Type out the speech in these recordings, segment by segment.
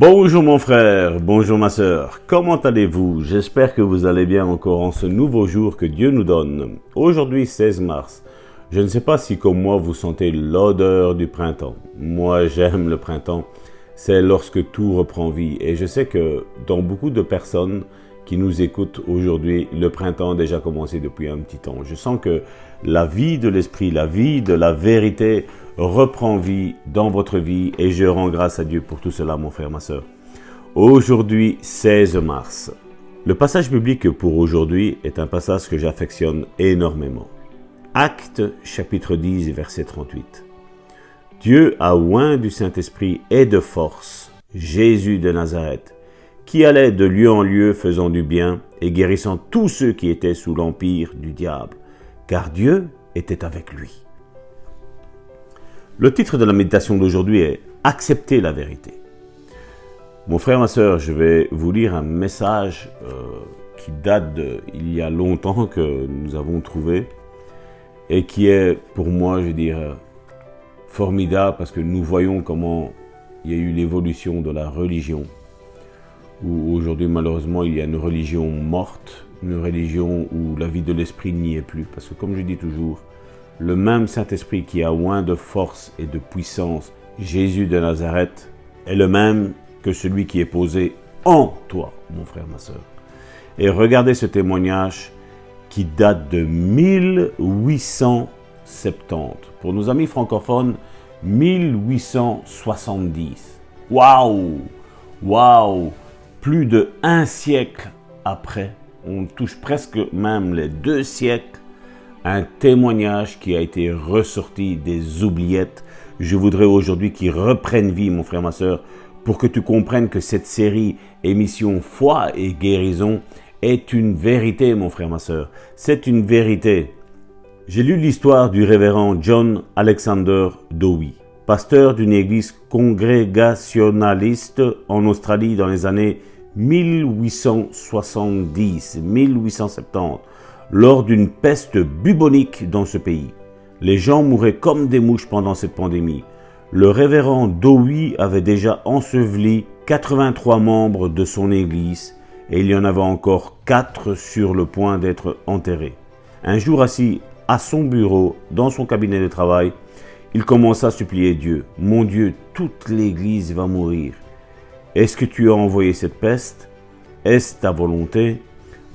Bonjour mon frère, bonjour ma sœur, comment allez-vous? J'espère que vous allez bien encore en ce nouveau jour que Dieu nous donne. Aujourd'hui 16 mars, je ne sais pas si comme moi vous sentez l'odeur du printemps. Moi j'aime le printemps, c'est lorsque tout reprend vie. Et je sais que dans beaucoup de personnes qui nous écoutent aujourd'hui, le printemps a déjà commencé depuis un petit temps. Je sens que la vie de l'esprit, la vie de la vérité reprend vie dans votre vie et je rends grâce à Dieu pour tout cela, mon frère, ma sœur. Aujourd'hui, 16 mars. Le passage biblique pour aujourd'hui est un passage que j'affectionne énormément. Actes, chapitre 10, verset 38. Dieu a oint du Saint-Esprit et de force Jésus de Nazareth, qui allait de lieu en lieu faisant du bien et guérissant tous ceux qui étaient sous l'empire du diable, car Dieu était avec lui. Le titre de la méditation d'aujourd'hui est « Accepter la vérité ». Mon frère, ma sœur, je vais vous lire un message qui date d'il y a longtemps que nous avons trouvé et qui est pour moi, je veux dire, formidable parce que nous voyons comment il y a eu l'évolution de la religion. Où aujourd'hui, malheureusement, il y a une religion morte, une religion où la vie de l'esprit n'y est plus. Parce que comme je dis toujours, le même Saint-Esprit qui a oint de force et de puissance Jésus de Nazareth est le même que celui qui est posé en toi, mon frère, ma sœur. Et regardez ce témoignage qui date de 1870. Pour nos amis francophones, 1870. Waouh! Waouh! Plus d'1 siècle après, on touche presque même les 2 siècles, un témoignage qui a été ressorti des oubliettes. Je voudrais aujourd'hui qu'il reprenne vie, mon frère, ma sœur, pour que tu comprennes que cette série émission Foi et guérison est une vérité, mon frère, ma sœur. C'est une vérité. J'ai lu l'histoire du révérend John Alexander Dowie, pasteur d'une église congrégationaliste en Australie dans les années 1870, lors d'une peste bubonique dans ce pays. Les gens mouraient comme des mouches pendant cette pandémie. Le révérend Dowie avait déjà enseveli 83 membres de son église et il y en avait encore 4 sur le point d'être enterrés. Un jour assis à son bureau, dans son cabinet de travail, il commença à supplier Dieu. « Mon Dieu, toute l'église va mourir. Est-ce que tu as envoyé cette peste? Est-ce ta volonté?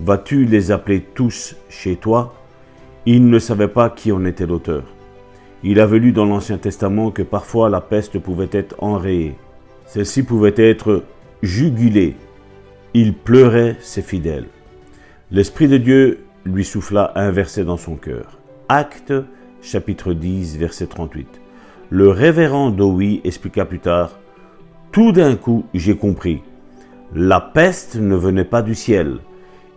Vas-tu les appeler tous chez toi ?» Il ne savait pas qui en était l'auteur. Il avait lu dans l'Ancien Testament que parfois la peste pouvait être enrayée. Celle-ci pouvait être jugulée. Il pleurait ses fidèles. L'Esprit de Dieu lui souffla un verset dans son cœur. Actes, chapitre 10, verset 38. Le révérend Dowie expliqua plus tard: « Tout d'un coup, j'ai compris. La peste ne venait pas du ciel.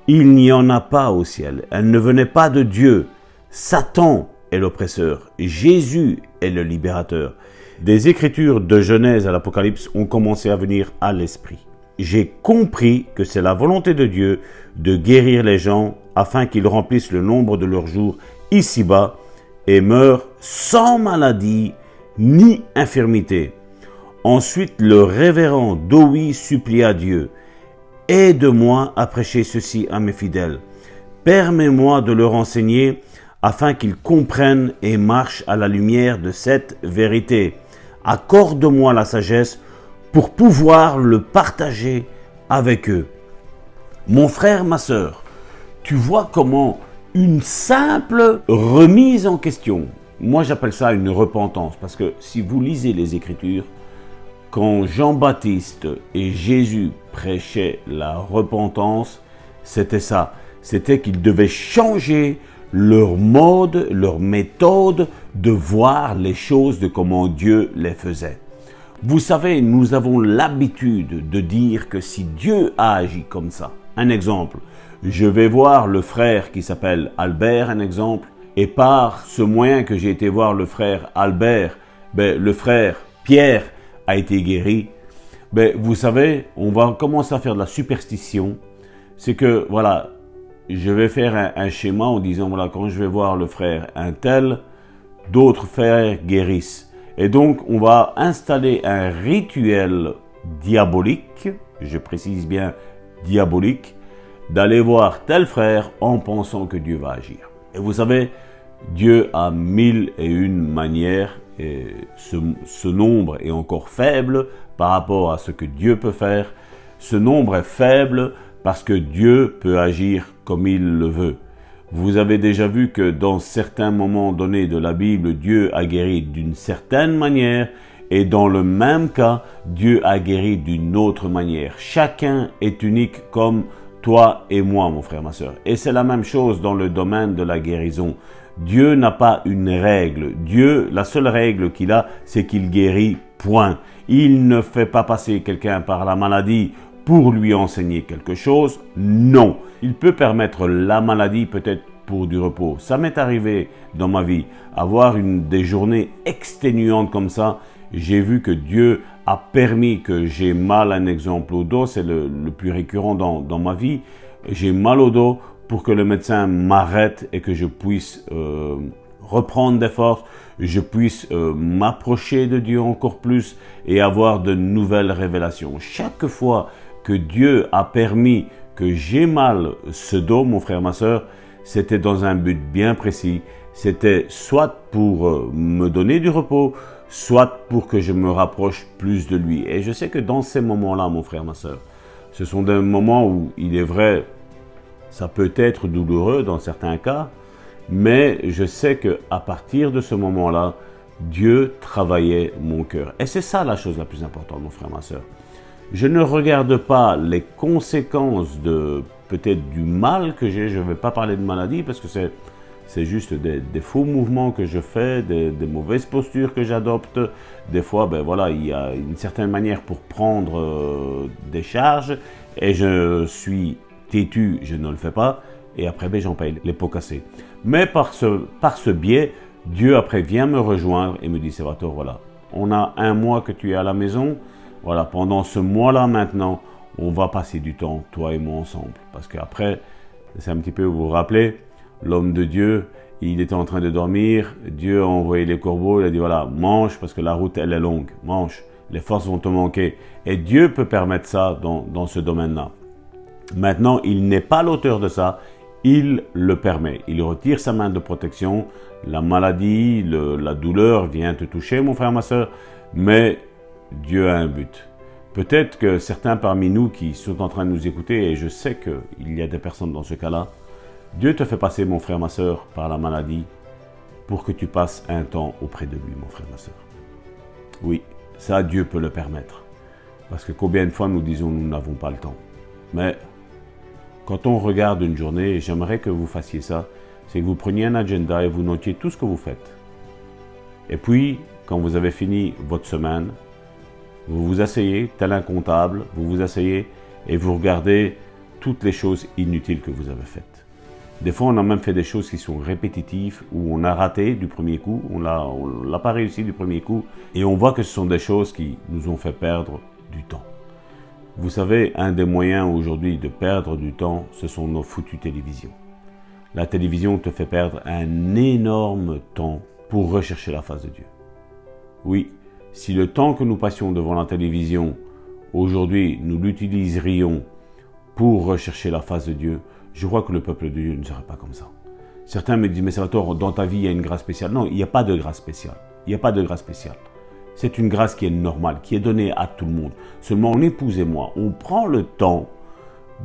Il n'y en a pas au ciel. Elle ne venait pas de Dieu. Satan est l'oppresseur. Jésus est le libérateur. » Des écritures de Genèse à l'Apocalypse ont commencé à venir à l'esprit. J'ai compris que c'est la volonté de Dieu de guérir les gens afin qu'ils remplissent le nombre de leurs jours ici-bas et meurent sans maladie ni infirmité. Ensuite, le révérend Dowie supplia Dieu: « Aide-moi à prêcher ceci à mes fidèles. Permets-moi de leur enseigner afin qu'ils comprennent et marchent à la lumière de cette vérité. Accorde-moi la sagesse pour pouvoir le partager avec eux. » Mon frère, ma sœur, tu vois comment une simple remise en question, moi j'appelle ça une repentance, parce que si vous lisez les Écritures, quand Jean-Baptiste et Jésus prêchaient la repentance, c'était ça. C'était qu'ils devaient changer leur mode, leur méthode de voir les choses de comment Dieu les faisait. Vous savez, nous avons l'habitude de dire que si Dieu a agi comme ça, un exemple, je vais voir le frère qui s'appelle Albert, un exemple, et par ce moyen que j'ai été voir le frère Albert, le frère Pierre a été guéri. Vous savez, on va commencer à faire de la superstition. C'est que, voilà, je vais faire un schéma en disant, voilà, quand je vais voir le frère un tel, d'autres frères guérissent. Et donc, on va installer un rituel diabolique, je précise bien diabolique, d'aller voir tel frère en pensant que Dieu va agir. Et vous savez, Dieu a 1001 manières, et ce nombre est encore faible par rapport à ce que Dieu peut faire. Ce nombre est faible parce que Dieu peut agir comme il le veut. Vous avez déjà vu que dans certains moments donnés de la Bible, Dieu a guéri d'une certaine manière et dans le même cas, Dieu a guéri d'une autre manière. Chacun est unique comme toi et moi, mon frère, ma soeur. Et c'est la même chose dans le domaine de la guérison. Dieu n'a pas une règle. Dieu, la seule règle qu'il a, c'est qu'il guérit, point. Il ne fait pas passer quelqu'un par la maladie pour lui enseigner quelque chose. Non. Il peut permettre la maladie peut-être pour du repos. Ça m'est arrivé dans ma vie, avoir des journées exténuantes comme ça. J'ai vu que Dieu a permis que j'ai mal, un exemple au dos, c'est le plus récurrent dans ma vie. J'ai mal au dos pour que le médecin m'arrête et que je puisse reprendre des forces, je puisse m'approcher de Dieu encore plus et avoir de nouvelles révélations. Chaque fois que Dieu a permis que j'ai mal ce dos, mon frère, ma soeur, c'était dans un but bien précis. C'était soit pour me donner du repos, soit pour que je me rapproche plus de lui. Et je sais que dans ces moments-là, mon frère, ma soeur, ce sont des moments où, il est vrai, ça peut être douloureux dans certains cas, mais je sais qu'à partir de ce moment-là, Dieu travaillait mon cœur. Et c'est ça la chose la plus importante, mon frère, ma soeur. Je ne regarde pas les conséquences de peut-être du mal que j'ai. Je ne vais pas parler de maladie parce que c'est juste des faux mouvements que je fais, des mauvaises postures que j'adopte. Des fois, ben voilà, il y a une certaine manière pour prendre des charges et je suis têtu, je ne le fais pas. Et après, ben, j'en paye les pots cassés. Mais par ce biais, Dieu après vient me rejoindre et me dit, Salvatore, voilà, on a un mois que tu es à la maison. Voilà, pendant ce mois-là maintenant, on va passer du temps, toi et moi ensemble. Parce qu'après, c'est un petit peu, vous vous rappelez, l'homme de Dieu, il était en train de dormir, Dieu a envoyé les corbeaux, il a dit voilà, mange parce que la route elle est longue, mange, les forces vont te manquer. Et Dieu peut permettre ça dans ce domaine-là. Maintenant, il n'est pas l'auteur de ça, il le permet. Il retire sa main de protection, la maladie, la douleur vient te toucher, mon frère, ma soeur, mais Dieu a un but. Peut-être que certains parmi nous qui sont en train de nous écouter, et je sais qu'il y a des personnes dans ce cas-là, Dieu te fait passer, mon frère, ma soeur, par la maladie pour que tu passes un temps auprès de lui, mon frère, ma soeur. Oui, ça, Dieu peut le permettre. Parce que combien de fois nous disons nous n'avons pas le temps. Mais quand on regarde une journée, et j'aimerais que vous fassiez ça, c'est que vous preniez un agenda et vous notiez tout ce que vous faites. Et puis, quand vous avez fini votre semaine, vous vous asseyez, tel un comptable, vous vous asseyez et vous regardez toutes les choses inutiles que vous avez faites. Des fois, on a même fait des choses qui sont répétitives, où on a raté du premier coup, on l'a pas réussi du premier coup, et on voit que ce sont des choses qui nous ont fait perdre du temps. Vous savez, un des moyens aujourd'hui de perdre du temps, ce sont nos foutues télévisions. La télévision te fait perdre un énorme temps pour rechercher la face de Dieu. Oui, si le temps que nous passions devant la télévision, aujourd'hui, nous l'utiliserions pour rechercher la face de Dieu, je crois que le peuple de Dieu ne serait pas comme ça. Certains me disent, mais Salvatore, dans ta vie, il y a une grâce spéciale. Non, il n'y a pas de grâce spéciale. Il n'y a pas de grâce spéciale. C'est une grâce qui est normale, qui est donnée à tout le monde. Seulement, mon épouse et moi, on prend le temps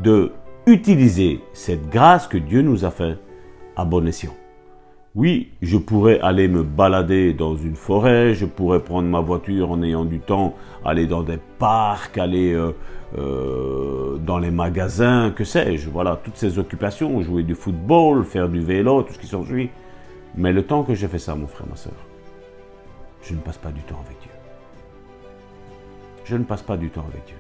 de utiliser cette grâce que Dieu nous a faite à bon escient. Oui, je pourrais aller me balader dans une forêt, je pourrais prendre ma voiture en ayant du temps, aller dans des parcs, aller dans les magasins, que sais-je. Voilà, toutes ces occupations, jouer du football, faire du vélo, tout ce qui s'ensuit. Mais le temps que j'ai fait ça, mon frère, ma soeur, je ne passe pas du temps avec Dieu. Je ne passe pas du temps avec Dieu.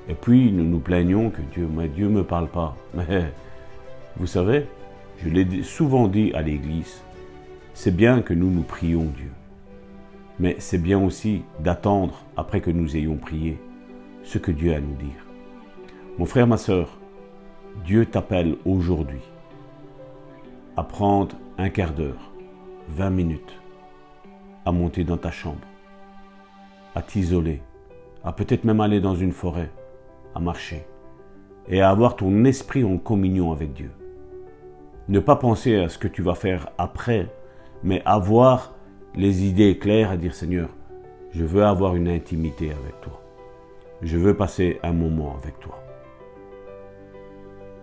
Et puis, nous nous plaignons que Dieu ne me parle pas. Mais, vous savez, je l'ai souvent dit à l'église, c'est bien que nous prions Dieu. Mais c'est bien aussi d'attendre, après que nous ayons prié, ce que Dieu a à nous dire. Mon frère, ma soeur, Dieu t'appelle aujourd'hui à prendre un quart d'heure, 20 minutes, à monter dans ta chambre, à t'isoler, à peut-être même aller dans une forêt, à marcher, et à avoir ton esprit en communion avec Dieu. Ne pas penser à ce que tu vas faire après, mais avoir les idées claires à dire Seigneur, je veux avoir une intimité avec toi. Je veux passer un moment avec toi.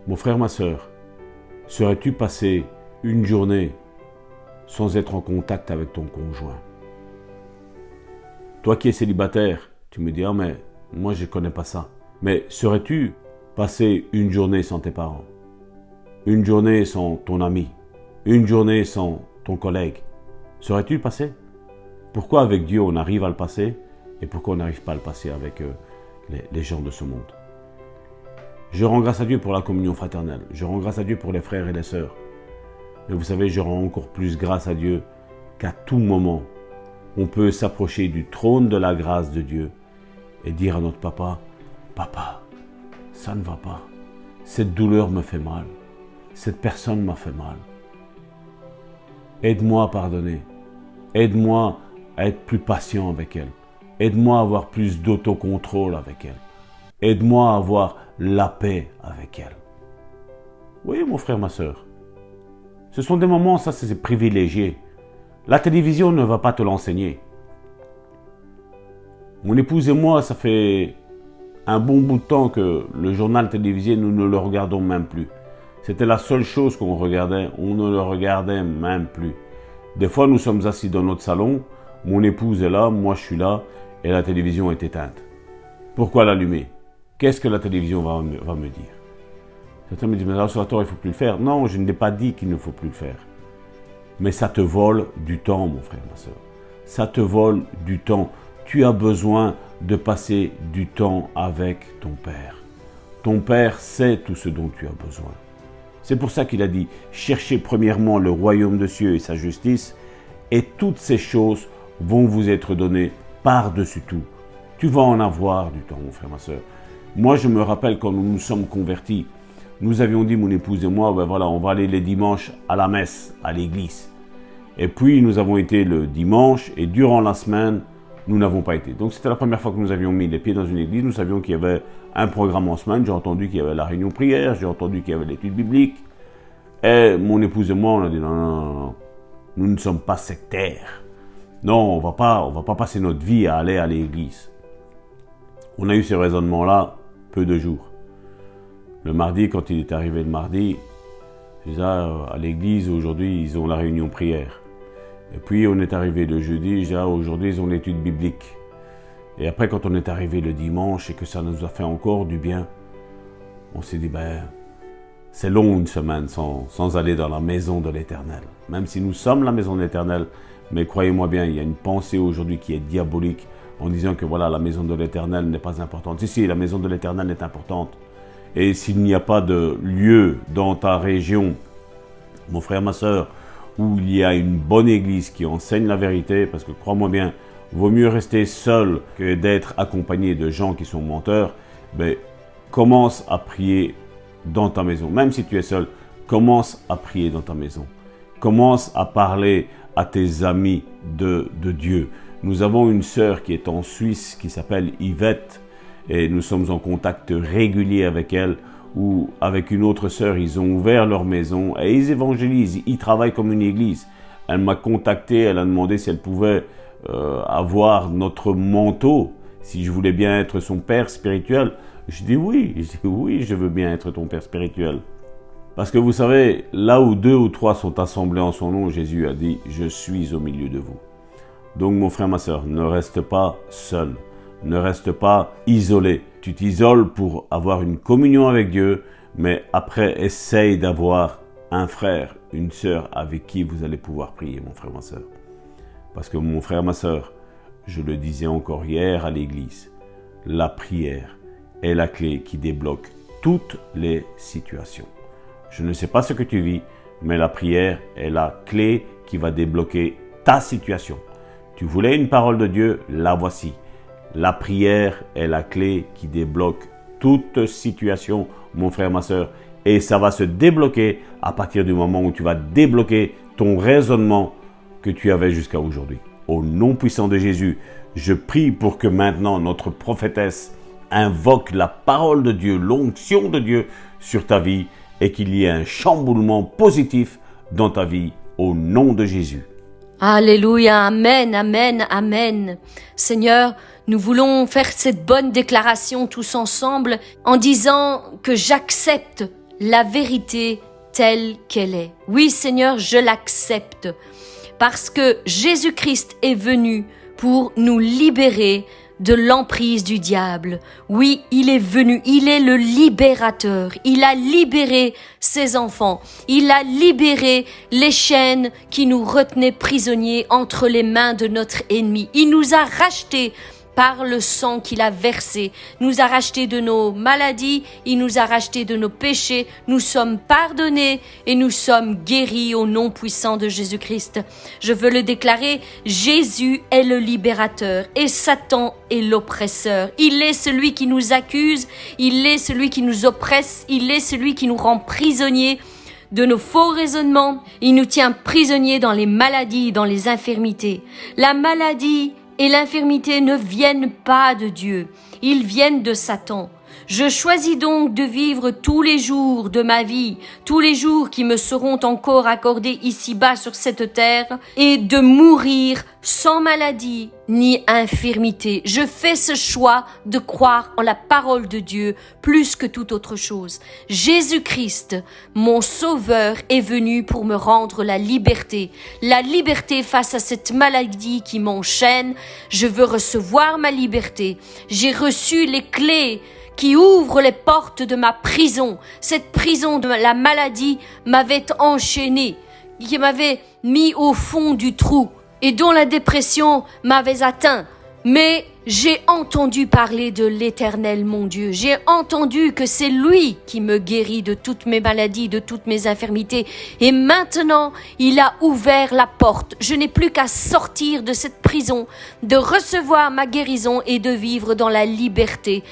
Mon frère, ma sœur, serais-tu passé une journée sans être en contact avec ton conjoint? Toi qui es célibataire, tu me dis, ah mais moi je ne connais pas ça. Mais serais-tu passé une journée sans tes parents? Une journée sans ton ami? Une journée sans ton collègue? Serais-tu le passer? Pourquoi avec Dieu on arrive à le passer et pourquoi on n'arrive pas à le passer avec les gens de ce monde? Je rends grâce à Dieu pour la communion fraternelle. Je rends grâce à Dieu pour les frères et les sœurs. Mais vous savez, je rends encore plus grâce à Dieu qu'à tout moment, on peut s'approcher du trône de la grâce de Dieu et dire à notre papa, « Papa, ça ne va pas. Cette douleur me fait mal. Cette personne m'a fait mal. Aide-moi à pardonner. Aide-moi à être plus patient avec elle. Aide-moi à avoir plus d'autocontrôle avec elle. Aide-moi à avoir la paix avec elle. » Oui, mon frère, ma sœur. Ce sont des moments, ça c'est privilégié. La télévision ne va pas te l'enseigner. Mon épouse et moi, ça fait un bon bout de temps que le journal télévisé, nous ne le regardons même plus. C'était la seule chose qu'on regardait, on ne le regardait même plus. Des fois, nous sommes assis dans notre salon, mon épouse est là, moi je suis là, et la télévision est éteinte. Pourquoi l'allumer? Qu'est-ce que la télévision va me dire? Certains me disent, mais là, sur la Torah, il ne faut plus le faire. Non, je n'ai pas dit qu'il ne faut plus le faire. Mais ça te vole du temps, mon frère, ma soeur. Ça te vole du temps. Tu as besoin de passer du temps avec ton Père. Ton Père sait tout ce dont tu as besoin. C'est pour ça qu'il a dit, cherchez premièrement le royaume de cieux et sa justice, et toutes ces choses vont vous être données par-dessus tout. Tu vas en avoir du temps, mon frère, ma soeur. Moi, je me rappelle quand nous nous sommes convertis, nous avions dit, mon épouse et moi, ben voilà, on va aller les dimanches à la messe, à l'église. Et puis, nous avons été le dimanche, et durant la semaine, nous n'avons pas été. Donc, c'était la première fois que nous avions mis les pieds dans une église. Nous savions qu'il y avait un programme en semaine. J'ai entendu qu'il y avait la réunion prière, j'ai entendu qu'il y avait l'étude biblique. Et mon épouse et moi, on a dit, non, non, non, non. Nous ne sommes pas sectaires. Non, on va pas passer notre vie à aller à l'église. On a eu ces raisonnements-là peu de jours. Le mardi, quand il est arrivé le mardi, je disais, à l'église, aujourd'hui, ils ont la réunion prière. Et puis, on est arrivé le jeudi, je disais, aujourd'hui, ils ont l'étude biblique. Et après, quand on est arrivé le dimanche et que ça nous a fait encore du bien, on s'est dit, ben, c'est long une semaine sans aller dans la maison de l'Éternel. Même si nous sommes la maison de l'Éternel, mais croyez-moi bien, il y a une pensée aujourd'hui qui est diabolique en disant que voilà, la maison de l'Éternel n'est pas importante. Si, la maison de l'Éternel est importante. Et s'il n'y a pas de lieu dans ta région, mon frère, ma soeur, où il y a une bonne église qui enseigne la vérité, parce que crois-moi bien, vaut mieux rester seul que d'être accompagné de gens qui sont menteurs, ben, commence à prier dans ta maison. Même si tu es seul, commence à prier dans ta maison. Commence à parler à tes amis de Dieu. Nous avons une sœur qui est en Suisse, qui s'appelle Yvette, et nous sommes en contact régulier avec elle, ou avec une autre sœur, ils ont ouvert leur maison et ils évangélisent, ils travaillent comme une église. Elle m'a contacté, elle a demandé si elle pouvait avoir notre manteau, si je voulais bien être son père spirituel. Je dis oui, je veux bien être ton père spirituel. Parce que vous savez, là où 2 ou 3 sont assemblés en son nom, Jésus a dit, je suis au milieu de vous. Donc mon frère, ma sœur, ne reste pas seul. Ne reste pas isolé. Tu t'isoles pour avoir une communion avec Dieu, mais après, essaye d'avoir un frère, une sœur avec qui vous allez pouvoir prier, mon frère, ma sœur. Parce que mon frère, ma sœur, je le disais encore hier à l'église, la prière est la clé qui débloque toutes les situations. Je ne sais pas ce que tu vis, mais la prière est la clé qui va débloquer ta situation. Tu voulais une parole de Dieu, la voici. La prière est la clé qui débloque toute situation, mon frère, ma sœur. Et ça va se débloquer à partir du moment où tu vas débloquer ton raisonnement que tu avais jusqu'à aujourd'hui. Au nom puissant de Jésus, Je prie pour que maintenant notre prophétesse invoque la parole de Dieu, l'onction de Dieu sur ta vie et qu'il y ait un chamboulement positif dans ta vie au nom de Jésus. Alléluia, amen, amen, amen. Seigneur, nous voulons faire cette bonne déclaration tous ensemble en disant que j'accepte la vérité telle qu'elle est. Oui, Seigneur, je l'accepte parce que Jésus-Christ est venu pour nous libérer de l'emprise du diable. Oui, il est venu, il est le libérateur. Il a libéré ses enfants. Il a libéré les chaînes qui nous retenaient prisonniers entre les mains de notre ennemi. Il nous a rachetés par le sang qu'il a versé, nous a rachetés de nos maladies, il nous a rachetés de nos péchés, nous sommes pardonnés et nous sommes guéris au nom puissant de Jésus-Christ. Je veux le déclarer, Jésus est le libérateur et Satan est l'oppresseur. Il est celui qui nous accuse, il est celui qui nous oppresse, il est celui qui nous rend prisonniers de nos faux raisonnements. Il nous tient prisonniers dans les maladies, dans les infirmités. La maladie et l'infirmité ne viennent pas de Dieu, ils viennent de Satan. Je choisis donc de vivre tous les jours de ma vie, tous les jours qui me seront encore accordés ici-bas sur cette terre, et de mourir sans maladie ni infirmité. Je fais ce choix de croire en la parole de Dieu plus que toute autre chose. Jésus-Christ, mon Sauveur, est venu pour me rendre la liberté face à cette maladie qui m'enchaîne. Je veux recevoir ma liberté. J'ai reçu les clés qui ouvre les portes de ma prison. Cette prison de la maladie m'avait enchaîné, qui m'avait mis au fond du trou et dont la dépression m'avait atteint. Mais j'ai entendu parler de l'Éternel, mon Dieu. J'ai entendu que c'est lui qui me guérit de toutes mes maladies, de toutes mes infirmités. Et maintenant, il a ouvert la porte. Je n'ai plus qu'à sortir de cette prison, de recevoir ma guérison et de vivre dans la liberté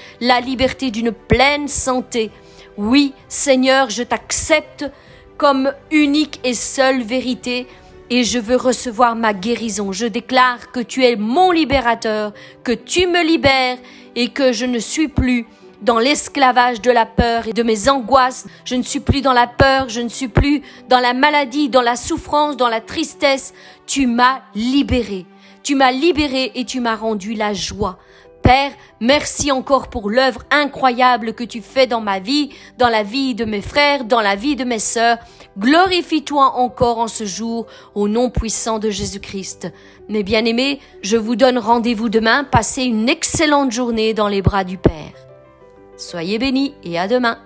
d'une pleine santé. Oui, Seigneur, je t'accepte comme unique et seule vérité. Et je veux recevoir ma guérison. Je déclare que tu es mon libérateur, que tu me libères et que je ne suis plus dans l'esclavage de la peur et de mes angoisses. Je ne suis plus dans la peur, je ne suis plus dans la maladie, dans la souffrance, dans la tristesse. Tu m'as libéré. Tu m'as libéré et tu m'as rendu la joie. Père, merci encore pour l'œuvre incroyable que tu fais dans ma vie, dans la vie de mes frères, dans la vie de mes sœurs. Glorifie-toi encore en ce jour, au nom puissant de Jésus-Christ. Mes bien-aimés, je vous donne rendez-vous demain. Passez une excellente journée dans les bras du Père. Soyez bénis et à demain.